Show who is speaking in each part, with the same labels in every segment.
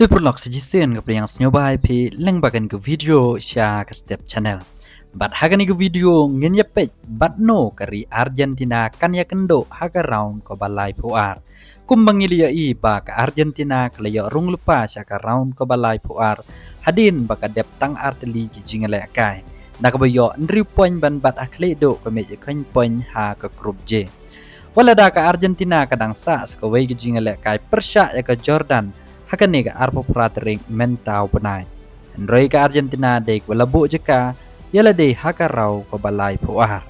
Speaker 1: Tôi perlu suggestion ke yang senyobai pi leng bagan ke video share ke step channel. Bat hagan ke video ngin ya page bat no kari Argentina kan ya kendo haga round ko balai puar. Kumbang ili ya i ba ke Argentina kala ya rung lupa syaka round ko balai puar. Hadin baka dep tang arteli jingale kai. Nak bayo ndri point ban bat akle do ko meje kan point ha ke grup J. Walada ke Argentina kadang sa sekawai jingale kai persya ya ke Jordan. Hakan ni ke arpo pratering mentau penai. Androi ke Argentina dek walabu jeka yala dek hakarau ko balai puar.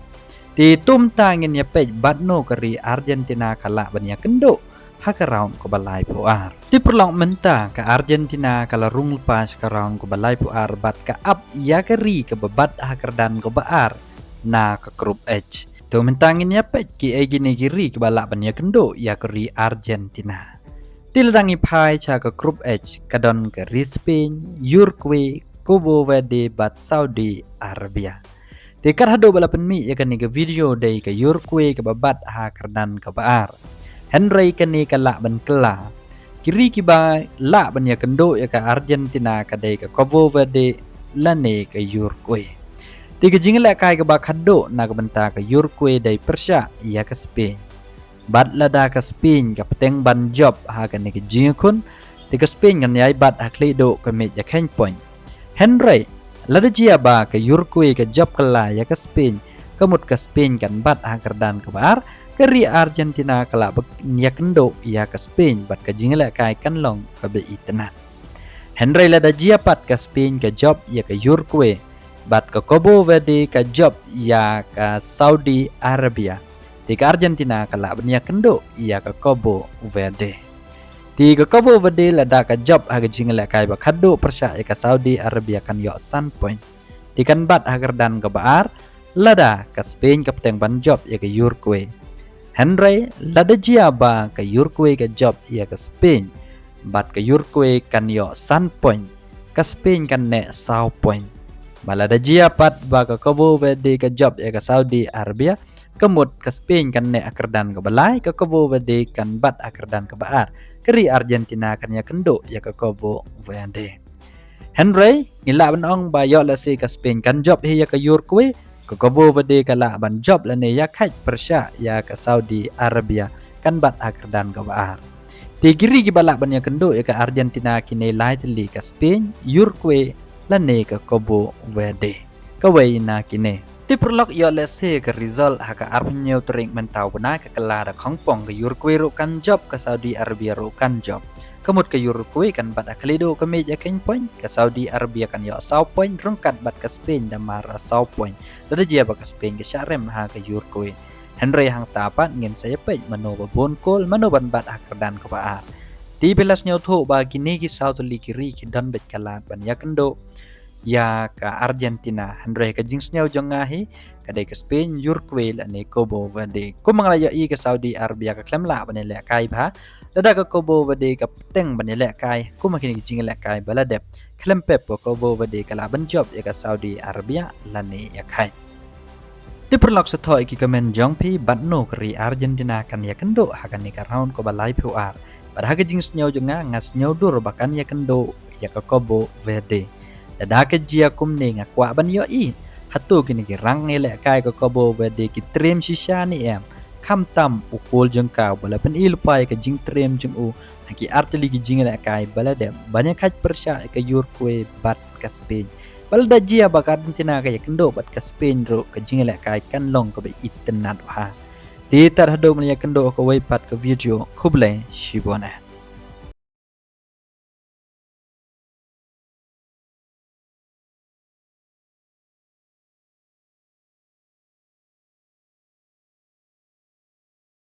Speaker 1: Di tum tangin ya pej badno keri Argentina kala banya kendo hakarau ko balai puar. Di perlong menta ke Argentina kala rung lepas hakarau ko balai puar bat ka up ya keri ke bebat hakardan ko baar na ke grup H. Tu mentangin ya pej ki egini kiri ke balak banya kendo ya keri Argentina. Diledangi pai ca ke grup H kadon ke Spain, Uruguay, Cabo Verde bat Saudi Arabia. Dekat hado balapan mi ya kani ke video dari ke Uruguay ke babat ha kardan ke baar. Henry kani ke lak ban kela. Kiri ki ba lak ban ya kendo ya ke Argentina ke dari ke Cabo Verde lane ke Uruguay. Tiga jingle kai ke bak hado na ke benta ke Uruguay dari Persia ya ke Spain. Bat lada ke Spain ke peteng ban job hagan ni ke jingkun di ke Spain kan yai bat hakli do ke meja ken point. Henry lada jia ba ke Uruguay ke job kala ya ke Spain kemut ke Spain kan bat hakardan ke bar ke ri Argentina kala ya kendo ya ke Spain bat ke jingle kai kan long ke be itena. Henry lada jia pat ke Spain ke job ya ke Uruguay bat ke Cabo Verde ke job ya ke Saudi Arabia. Di ke Argentina kala benya kendo ia ke Cabo Verde. Di ke Cabo Verde lada ke job haga jingle kai ba kado persya ke Saudi Arabia kan yo sun point. Di kan bat hagar dan ke baar lada ke Spain ke peteng ban job ya ke Uruguay. Henry lada jia ba ke Uruguay ke job ya ke Spain. Bat ke Uruguay kan yo sun point. Ke Spain kan ne south point. Balada jia pat ba ke Cabo Verde ke job ya ke Saudi Arabia. Kemut ke Spain kan ne akerdan ke balai ke Cabo Verde kan bat akerdan ke baar keri Argentina kan ya kendo ya ke Cabo Verde. Henry ngila benong ba yo la se ke Spain kan job ya ke Uruguay ke Cabo Verde kala ban job la ne ya kaj Persia ya ke Saudi Arabia kan bat akerdan ke baar. Di kiri ki balak ban ya kendo ya ke Argentina kini lai teli ke Spain Uruguay la ne ke Cabo Verde. Kawai na kini di perlok yo lese ke result haka arpenyo tering mentau bena ke kelara kongpong ke Uruguay rukan job ke Saudi Arabia rukan job. Kemut ke Uruguay kan bat aklido ke meja ken point ke Saudi Arabia kan yo south point rungkat bat ke Spain dan mara south point. Lada jia ba ke Spain ke syarem ha ke Uruguay. Henry hang tapat ngin saya pej mano babon kol mano ban bat akardan ke baar. Di belas nyoto ba kini ki south li kiri ki dan bet kala ban ya kendo. Ya ke Argentina, Henry ke jingsnya ujung ngahi, kadai ke Spain, Uruguay, lani Cabo Verde. Ku mengalayai ke Saudi Arabia ke klem lah banilek kai bah, lada ke Cabo Verde ke peteng banilek kai, ku makin ke jinglek kai baladep, klem pep ke Cabo Verde ke lah banjob ya ke Saudi Arabia, lani ya kai. Di perlok setoi ki kemen jongpi batno keri Argentina kan ya kendo hakan ni ke round ko balai puar. Pada haga jingsnya ujung ngas nyodur bahkan ya kendo ya ke Cabo Verde. Dada ke jia kum ne ngakwa ban yo i hatu kini ki rang ele kai ko Cabo Verde ki trim shisha ni em kam tam ukul jengkau bala pen ilpai ke jing trim jeng u haki arteli ki jing ele kai bala dem banyak kaj Persia ke Uruguay bat ke Spain bala da jia ba Argentina ke kendo bat ke Spain ro ke jing ele kai kan long ke be itenat ha ti tar hado mlia kendo ko wai pat ke video kuble shibona.